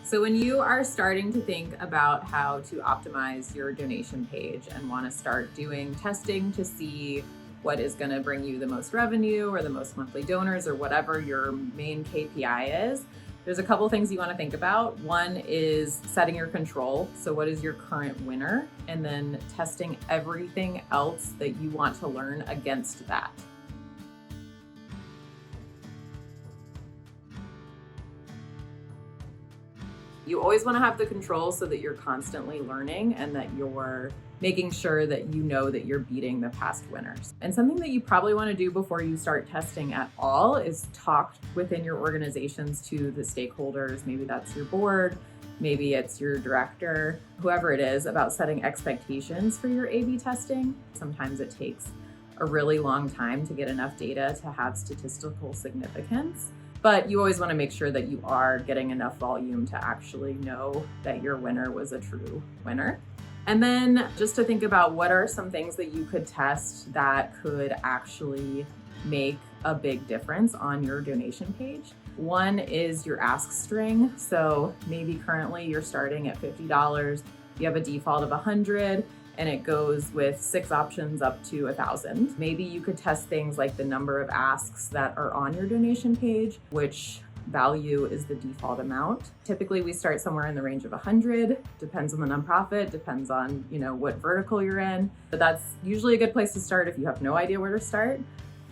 So when you are starting to think about how to optimize your donation page and want to start doing testing to see what is going to bring you the most revenue or the most monthly donors or whatever your main KPI is, there's a couple things you want to think about. One is setting your control. So what is your current winner? And then testing everything else that you want to learn against that. You always want to have the control so that you're constantly learning and that you're making sure that you know that you're beating the past winners. And something that you probably want to do before you start testing at all is talk within your organizations to the stakeholders. Maybe that's your board, maybe it's your director, whoever it is, about setting expectations for your A/B testing. Sometimes it takes a really long time to get enough data to have statistical significance. But you always want to make sure that you are getting enough volume to actually know that your winner was a true winner. And then just to think about what are some things that you could test that could actually make a big difference on your donation page. One is your ask string. So maybe currently you're starting at $50, you have a default of $100, and it goes with 6 options up to $1,000. Maybe you could test things like the number of asks that are on your donation page, which value is the default amount. Typically we start somewhere in the range of 100, depends on the nonprofit, depends on, what vertical you're in, but that's usually a good place to start if you have no idea where to start.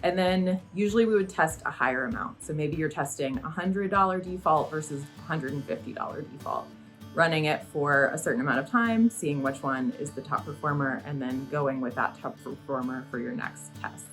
And then usually we would test a higher amount. So maybe you're testing $100 default versus $150 default, running it for a certain amount of time, seeing which one is the top performer, and then going with that top performer for your next test.